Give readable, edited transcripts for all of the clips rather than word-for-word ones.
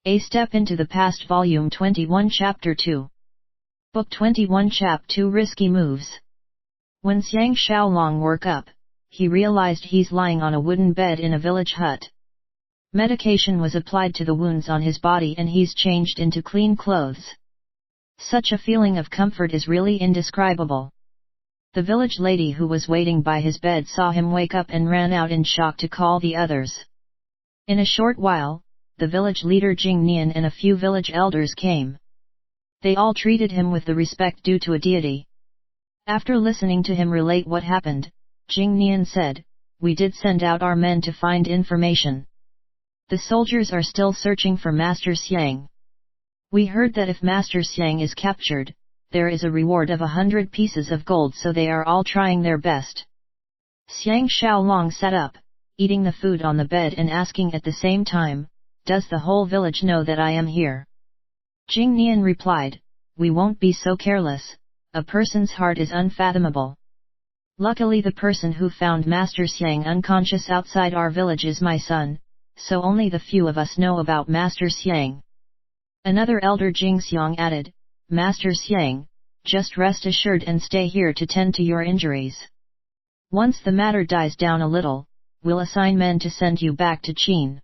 A Step into the Past Volume 21 Chapter 2. Book 21 Chap 2 Risky Moves. When Xiang Xiaolong woke up, he realized he's lying on a wooden bed in a village hut. Medication was applied to the wounds on his body and he's changed into clean clothes. Such a feeling of comfort is really indescribable. The village lady who was waiting by his bed saw him wake up and ran out in shock to call the others. In a short while, the village leader Jing Nian and a few village elders came. They all treated him with the respect due to a deity. After listening to him relate what happened, Jing Nian said, "We did send out our men to find information. The soldiers are still searching for Master Xiang. We heard that if Master Xiang is captured, there is a reward of 100 pieces of gold, so they are all trying their best." Xiang Xiaolong sat up, eating the food on the bed and asking at the same time, "Does the whole village know that I am here?" Jing Nian replied, "We won't be so careless, a person's heart is unfathomable. Luckily the person who found Master Xiang unconscious outside our village is my son, so only the few of us know about Master Xiang." Another elder Jing Xiang added, "Master Xiang, just rest assured and stay here to tend to your injuries. Once the matter dies down a little, we'll assign men to send you back to Qin."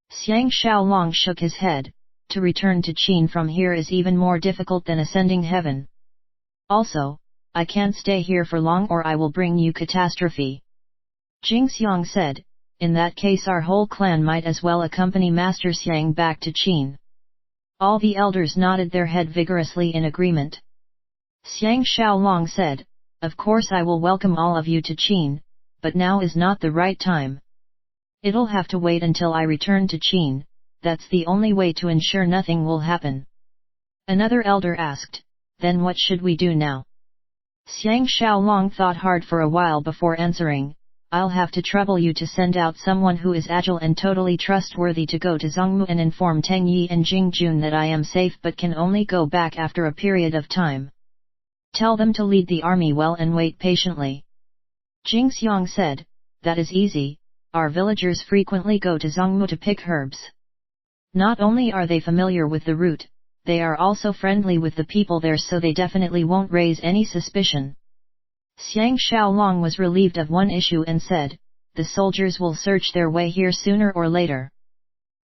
Xiang Xiaolong shook his head. To return to Qin from here is even more difficult than ascending heaven. Also, I can't stay here for long or I will bring you catastrophe. Jing Xiang said, "In that case our whole clan might as well accompany Master Xiang back to Qin." All the elders nodded their head vigorously in agreement. Xiang Xiaolong said, "Of course I will welcome all of you to Qin, but now is not the right time. It'll have to wait until I return to Qin, that's the only way to ensure nothing will happen." Another elder asked, "Then what should we do now?" Xiang Xiaolong thought hard for a while before answering, "I'll have to trouble you to send out someone who is agile and totally trustworthy to go to Zhongmu and inform Teng Yi and Jing Jun that I am safe but can only go back after a period of time. Tell them to lead the army well and wait patiently." Jing Xiang said, "That is easy. Our villagers frequently go to Zhongmu to pick herbs. Not only are they familiar with the route, they are also friendly with the people there, so they definitely won't raise any suspicion." Xiang Xiaolong was relieved of one issue and said, "The soldiers will search their way here sooner or later.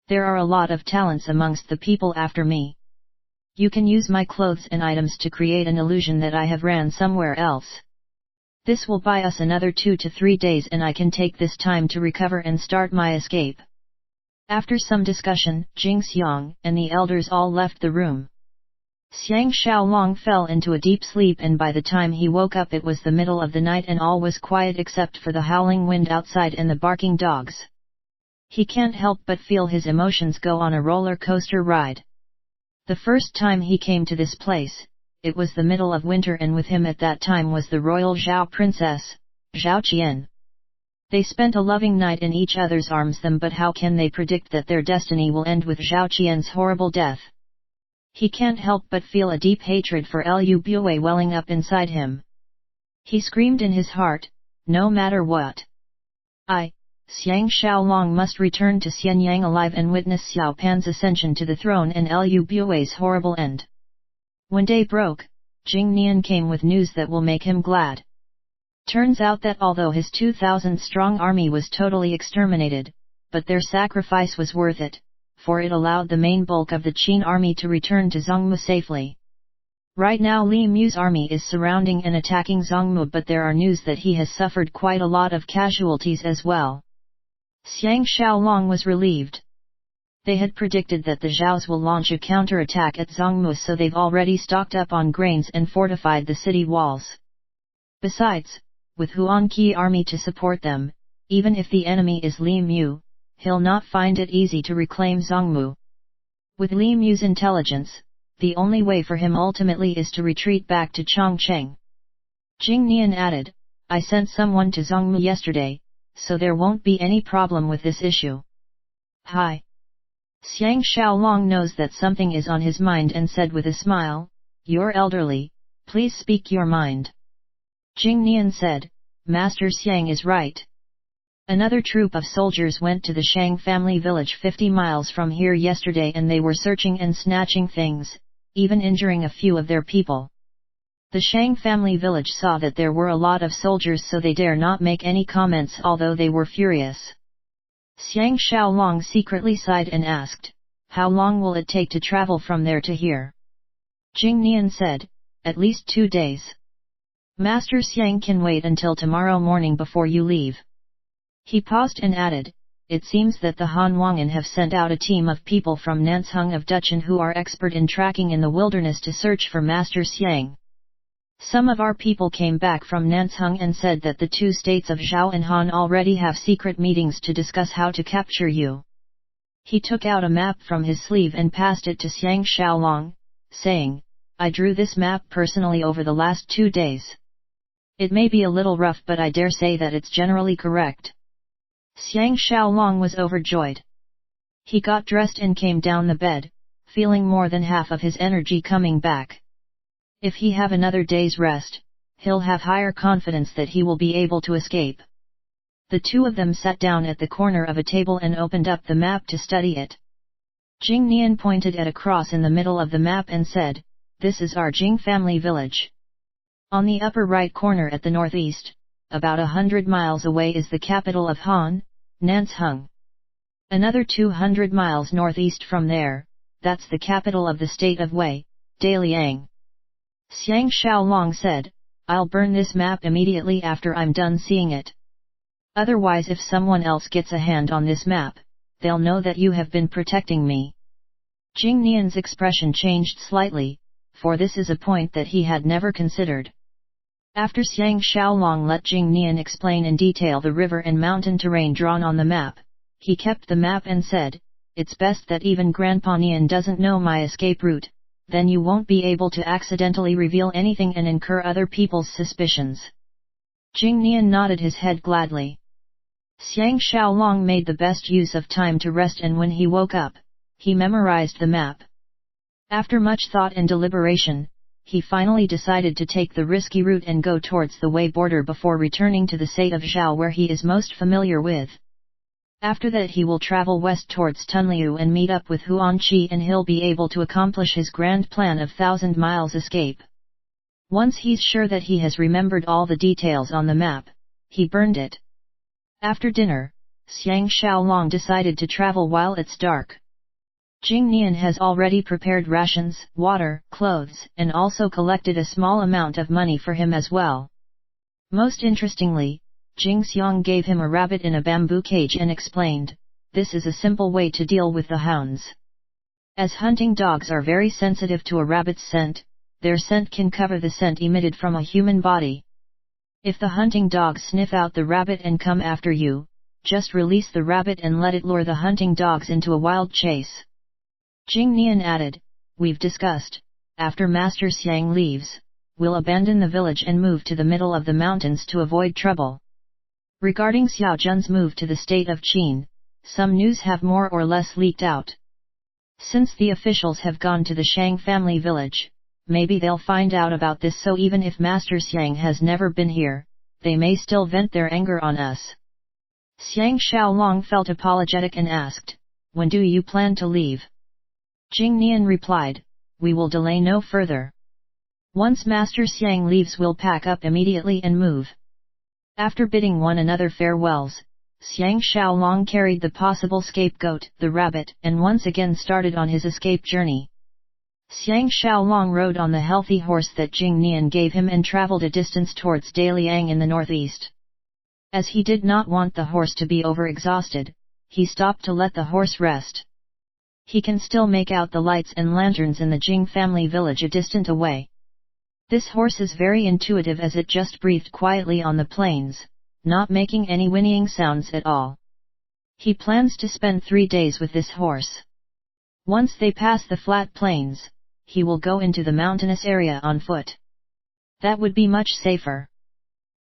There are a lot of talents amongst the people after me. You can use my clothes and items to create an illusion that I have ran somewhere else. This will buy us another 2 to 3 days and I can take this time to recover and start my escape." After some discussion, Jing Xiang and the elders all left the room. Xiang Xiaolong fell into a deep sleep and by the time he woke up it was the middle of the night and all was quiet except for the howling wind outside and the barking dogs. He can't help but feel his emotions go on a roller coaster ride. The first time he came to this place, it was the middle of winter and with him at that time was the royal Zhao princess, Zhao Qian. They spent a loving night in each other's arms but how can they predict that their destiny will end with Zhao Qian's horrible death? He can't help but feel a deep hatred for Lu Bue welling up inside him. He screamed in his heart, "No matter what, Xiang Xiaolong must return to Xianyang alive and witness Xiao Pan's ascension to the throne and Lu Bue's horrible end." When day broke, Jing Nian came with news that will make him glad. Turns out that although his 2,000-strong army was totally exterminated, but their sacrifice was worth it, for it allowed the main bulk of the Qin army to return to Zhongmu safely. Right now Li Mu's army is surrounding and attacking Zhongmu, but there are news that he has suffered quite a lot of casualties as well. Xiang Xiaolong was relieved. They had predicted that the Zhaos will launch a counterattack at Zhongmu, so they've already stocked up on grains and fortified the city walls. Besides, with Huangqi army to support them, even if the enemy is Li Mu, he'll not find it easy to reclaim Zhongmu. With Li Mu's intelligence, the only way for him ultimately is to retreat back to Chongqing. Jing Nian added, "I sent someone to Zhongmu yesterday, so there won't be any problem with this issue." "Hi." Xiang Xiaolong knows that something is on his mind and said with a smile, "You're elderly, please speak your mind." Jing Nian said, "Master Xiang is right. Another troop of soldiers went to the Shang family village 50 miles from here yesterday, and they were searching and snatching things, even injuring a few of their people. The Shang family village saw that there were a lot of soldiers, so they dare not make any comments, although they were furious. Xiang Xiaolong secretly sighed and asked, "How long will it take to travel from there to here?" Jing Nian said, "At least 2 days. Master Xiang can wait until tomorrow morning before you leave." He paused and added, "It seems that the Han Wangan have sent out a team of people from Nansheng of Duchan who are expert in tracking in the wilderness to search for Master Xiang. Some of our people came back from Nansheng and said that the 2 states of Zhao and Han already have secret meetings to discuss how to capture you." He took out a map from his sleeve and passed it to Xiang Xiaolong, saying, "I drew this map personally over the last 2 days. It may be a little rough, but I dare say that it's generally correct." Xiang Xiaolong was overjoyed. He got dressed and came down the bed, feeling more than half of his energy coming back. If he have another day's rest, he'll have higher confidence that he will be able to escape. The two of them sat down at the corner of a table and opened up the map to study it. Jing Nian pointed at a cross in the middle of the map and said, "This is our Jing family village. On the upper right corner at the northeast, about 100 miles away, is the capital of Han, Nansheng. Another 200 miles northeast from there, that's the capital of the state of Wei, Daliang." Xiang Xiaolong said, "I'll burn this map immediately after I'm done seeing it. Otherwise, if someone else gets a hand on this map, they'll know that you have been protecting me." Jing Nian's expression changed slightly, for this is a point that he had never considered. After Xiang Xiaolong let Jing Nian explain in detail the river and mountain terrain drawn on the map, he kept the map and said, "It's best that even Grandpa Nian doesn't know my escape route, then you won't be able to accidentally reveal anything and incur other people's suspicions." Jing Nian nodded his head gladly. Xiang Xiaolong made the best use of time to rest, and when he woke up, he memorized the map. After much thought and deliberation, he finally decided to take the risky route and go towards the Wei border before returning to the state of Zhao, where he is most familiar with. After that he will travel west towards Tunliu and meet up with Huan Qi, and he'll be able to accomplish his grand plan of 1,000 miles escape. Once he's sure that he has remembered all the details on the map, he burned it. After dinner, Xiang Xiaolong decided to travel while it's dark. Jing Nian has already prepared rations, water, clothes, and also collected a small amount of money for him as well. Most interestingly, Jing Xiong gave him a rabbit in a bamboo cage and explained, "This is a simple way to deal with the hounds. As hunting dogs are very sensitive to a rabbit's scent, their scent can cover the scent emitted from a human body. If the hunting dogs sniff out the rabbit and come after you, just release the rabbit and let it lure the hunting dogs into a wild chase." Jing Nian added, "We've discussed, after Master Xiang leaves, we'll abandon the village and move to the middle of the mountains to avoid trouble." Regarding Xiao Jun's move to the state of Qin, some news have more or less leaked out. Since the officials have gone to the Shang family village, maybe they'll find out about this, so even if Master Xiang has never been here, they may still vent their anger on us. Xiang Xiaolong felt apologetic and asked, "When do you plan to leave?" Jing Nian replied, "We will delay no further. Once Master Xiang leaves, we'll pack up immediately and move." After bidding one another farewells, Xiang Xiaolong carried the possible scapegoat, the rabbit, and once again started on his escape journey. Xiang Xiaolong rode on the healthy horse that Jing Nian gave him and traveled a distance towards Daliang in the northeast. As he did not want the horse to be overexhausted, he stopped to let the horse rest. He can still make out the lights and lanterns in the Jing family village a distant away. This horse is very intuitive, as it just breathed quietly on the plains, not making any whinnying sounds at all. He plans to spend 3 days with this horse. Once they pass the flat plains, he will go into the mountainous area on foot. That would be much safer.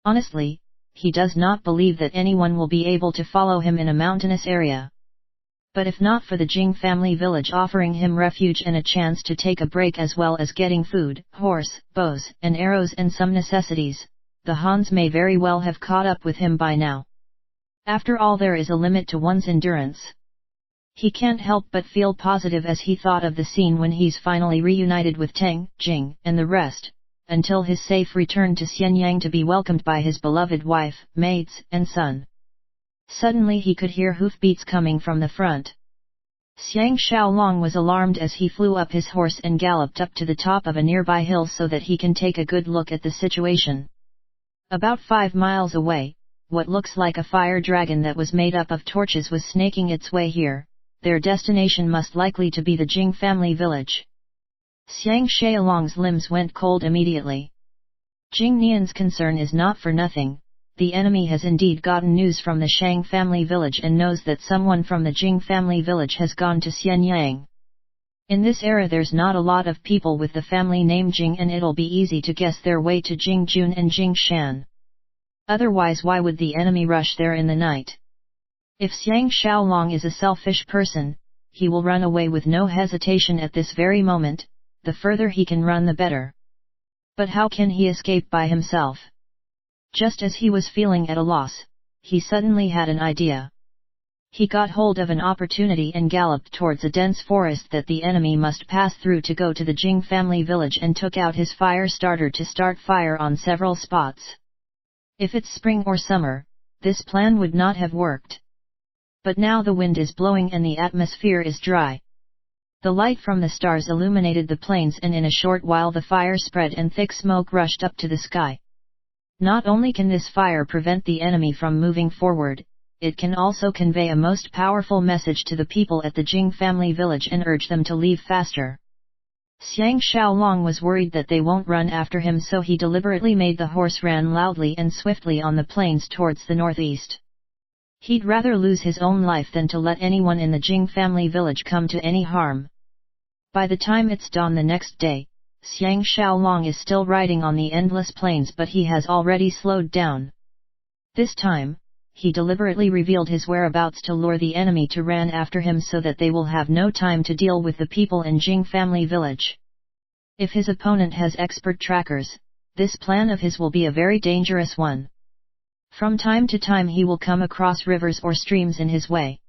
Honestly, he does not believe that anyone will be able to follow him in a mountainous area. But if not for the Jing family village offering him refuge and a chance to take a break, as well as getting food, horse, bows and arrows and some necessities, the Hans may very well have caught up with him by now. After all, there is a limit to one's endurance. He can't help but feel positive as he thought of the scene when he's finally reunited with Tang, Jing, and the rest, until his safe return to Xianyang to be welcomed by his beloved wife, maids, and son. Suddenly he could hear hoofbeats coming from the front. Xiang Xiaolong was alarmed as he flew up his horse and galloped up to the top of a nearby hill so that he can take a good look at the situation. About 5 miles away, what looks like a fire dragon that was made up of torches was snaking its way here. Their destination must likely to be the Jing family village. Xiang Xiaolong's limbs went cold immediately. Jing Nian's concern is not for nothing. The enemy has indeed gotten news from the Shang family village and knows that someone from the Jing family village has gone to Xianyang. In this era there's not a lot of people with the family name Jing, and it'll be easy to guess their way to Jingjun and Jingshan. Otherwise, why would the enemy rush there in the night? If Xiang Xiaolong is a selfish person, he will run away with no hesitation at this very moment. The further he can run the better. But how can he escape by himself? Just as he was feeling at a loss, he suddenly had an idea. He got hold of an opportunity and galloped towards a dense forest that the enemy must pass through to go to the Jing family village, and took out his fire starter to start fire on several spots. If it's spring or summer, this plan would not have worked. But now the wind is blowing and the atmosphere is dry. The light from the stars illuminated the plains, and in a short while the fire spread and thick smoke rushed up to the sky. Not only can this fire prevent the enemy from moving forward, it can also convey a most powerful message to the people at the Jing family village and urge them to leave faster. Xiang Xiaolong was worried that they won't run after him, so he deliberately made the horse ran loudly and swiftly on the plains towards the northeast. He'd rather lose his own life than to let anyone in the Jing family village come to any harm. By the time it's dawn the next day, Xiang Xiaolong is still riding on the endless plains, but he has already slowed down. This time, he deliberately revealed his whereabouts to lure the enemy to run after him so that they will have no time to deal with the people in Jing family village. If his opponent has expert trackers, this plan of his will be a very dangerous one. From time to time he will come across rivers or streams in his way.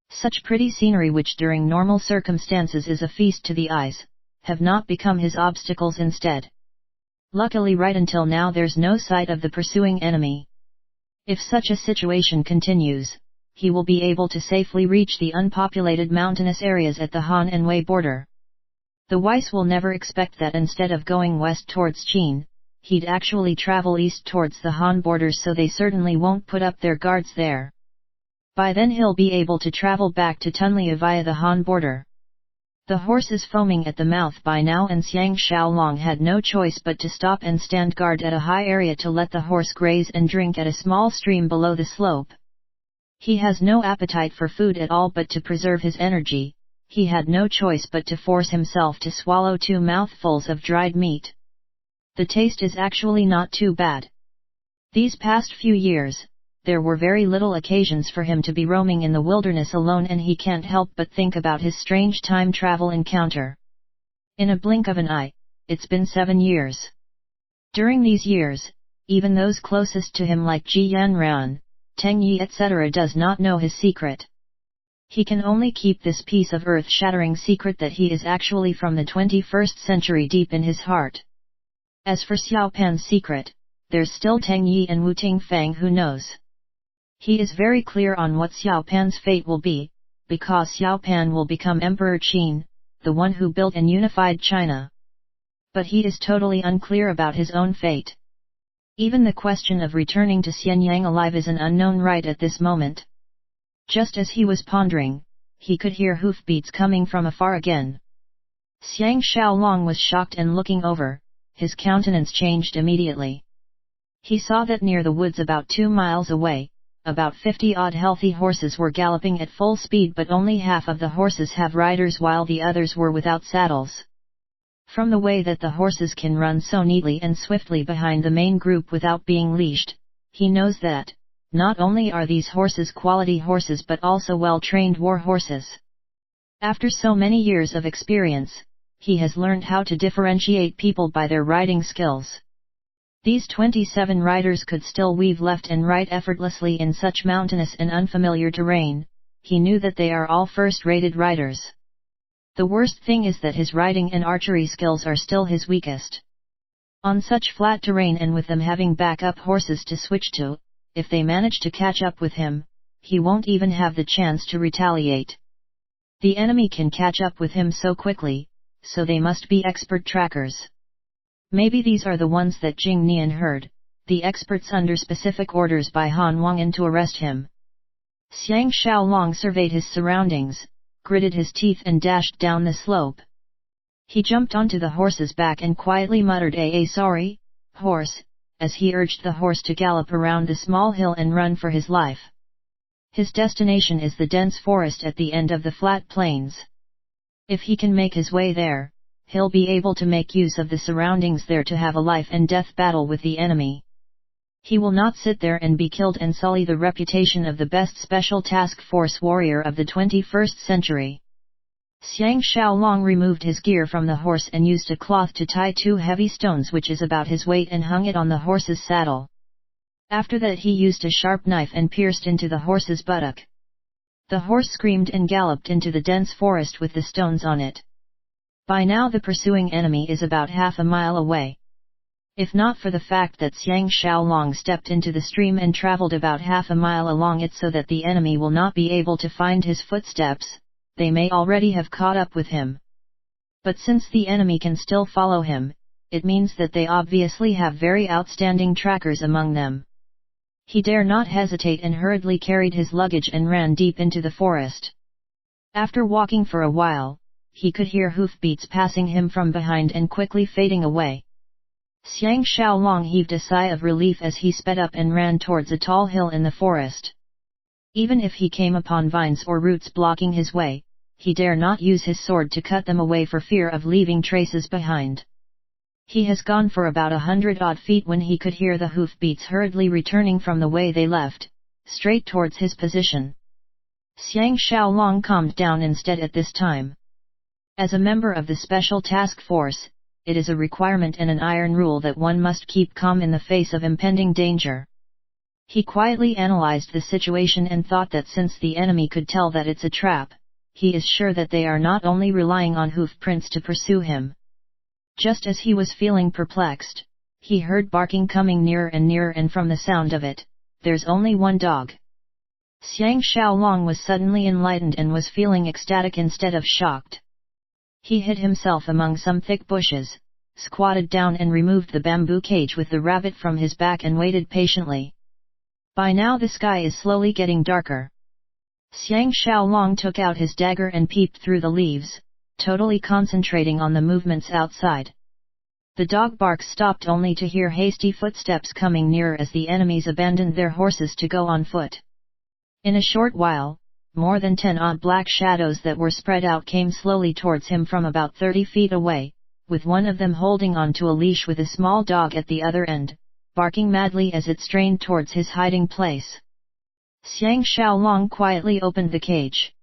Such pretty scenery, which during normal circumstances is a feast to the eyes, have not become his obstacles instead. Luckily, right until now there's no sight of the pursuing enemy. If such a situation continues, he will be able to safely reach the unpopulated mountainous areas at the Han and Wei border. The Weiss will never expect that instead of going west towards Qin, he'd actually travel east towards the Han borders, so they certainly won't put up their guards there. By then he'll be able to travel back to Tunlia via the Han border. The horse is foaming at the mouth by now, and Xiang Xiaolong had no choice but to stop and stand guard at a high area to let the horse graze and drink at a small stream below the slope. He has no appetite for food at all, but to preserve his energy, he had no choice but to force himself to swallow 2 mouthfuls of dried meat. The taste is actually not too bad. These past few years, there were very little occasions for him to be roaming in the wilderness alone, and he can't help but think about his strange time travel encounter. In a blink of an eye, it's been 7 years. During these years, even those closest to him like Ji Yanran, Teng Yi etc. does not know his secret. He can only keep this piece of earth-shattering secret that he is actually from the 21st century deep in his heart. As for Xiao Pan's secret, there's still Teng Yi and Wu Tingfang who knows. He is very clear on what Xiao Pan's fate will be, because Xiao Pan will become Emperor Qin, the one who built and unified China. But he is totally unclear about his own fate. Even the question of returning to Xianyang alive is an unknown right at this moment. Just as he was pondering, he could hear hoofbeats coming from afar again. Xiang Xiaolong was shocked, and looking over, his countenance changed immediately. He saw that near the woods about 2 miles away, about 50-odd healthy horses were galloping at full speed, but only half of the horses have riders while the others were without saddles. From the way that the horses can run so neatly and swiftly behind the main group without being leashed, he knows that, not only are these horses quality horses but also well-trained war horses. After so many years of experience, he has learned how to differentiate people by their riding skills. These 27 riders could still weave left and right effortlessly in such mountainous and unfamiliar terrain. He knew that they are all first-rated riders. The worst thing is that his riding and archery skills are still his weakest. On such flat terrain and with them having backup horses to switch to, if they manage to catch up with him, he won't even have the chance to retaliate. The enemy can catch up with him so quickly, so they must be expert trackers. Maybe these are the ones that Jing Nian heard, the experts under specific orders by Han Wang'an to arrest him. Xiang Xiaolong surveyed his surroundings, gritted his teeth and dashed down the slope. He jumped onto the horse's back and quietly muttered, sorry, horse," as he urged the horse to gallop around the small hill and run for his life. His destination is the dense forest at the end of the flat plains. If he can make his way there, he'll be able to make use of the surroundings there to have a life and death battle with the enemy. He will not sit there and be killed and sully the reputation of the best special task force warrior of the 21st century. Xiang Xiaolong removed his gear from the horse and used a cloth to tie 2 heavy stones which is about his weight and hung it on the horse's saddle. After that he used a sharp knife and pierced into the horse's buttock. The horse screamed and galloped into the dense forest with the stones on it. By now the pursuing enemy is about half a mile away. If not for the fact that Xiang Xiaolong stepped into the stream and traveled about half a mile along it so that the enemy will not be able to find his footsteps, they may already have caught up with him. But since the enemy can still follow him, it means that they obviously have very outstanding trackers among them. He dare not hesitate and hurriedly carried his luggage and ran deep into the forest. After walking for a while, he could hear hoofbeats passing him from behind and quickly fading away. Xiang Xiaolong heaved a sigh of relief as he sped up and ran towards a tall hill in the forest. Even if he came upon vines or roots blocking his way, he dare not use his sword to cut them away for fear of leaving traces behind. He has gone for about 100-odd feet when he could hear the hoofbeats hurriedly returning from the way they left, straight towards his position. Xiang Xiaolong calmed down instead at this time. As a member of the Special Task Force, it is a requirement and an iron rule that one must keep calm in the face of impending danger. He quietly analyzed the situation and thought that since the enemy could tell that it's a trap, he is sure that they are not only relying on hoof prints to pursue him. Just as he was feeling perplexed, he heard barking coming nearer and from the sound of it, there's only one dog. Xiang Xiaolong was suddenly enlightened and was feeling ecstatic instead of shocked. He hid himself among some thick bushes, squatted down and removed the bamboo cage with the rabbit from his back and waited patiently. By now the sky is slowly getting darker. Xiang Xiaolong took out his dagger and peeped through the leaves, totally concentrating on the movements outside. The dog barks stopped only to hear hasty footsteps coming nearer as the enemies abandoned their horses to go on foot. In a short while, more than 10 odd black shadows that were spread out came slowly towards him from about 30 feet away, with one of them holding on to a leash with a small dog at the other end, barking madly as it strained towards his hiding place. Xiang Xiaolong quietly opened the cage.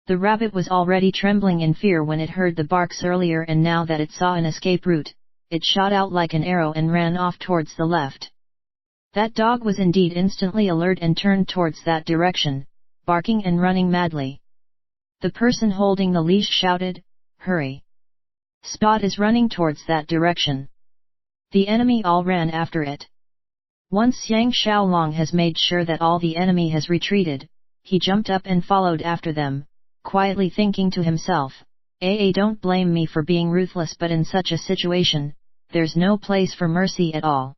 The rabbit was already trembling in fear when it heard the barks earlier, and now that it saw an escape route, it shot out like an arrow and ran off towards the left. That dog was indeed instantly alert and turned towards that direction, barking and running madly. The person holding the leash shouted, "Hurry! Spot is running towards that direction." The enemy all ran after it. Once Xiang Xiaolong has made sure that all the enemy has retreated, he jumped up and followed after them, quietly thinking to himself, don't blame me for being ruthless, but in such a situation, there's no place for mercy at all.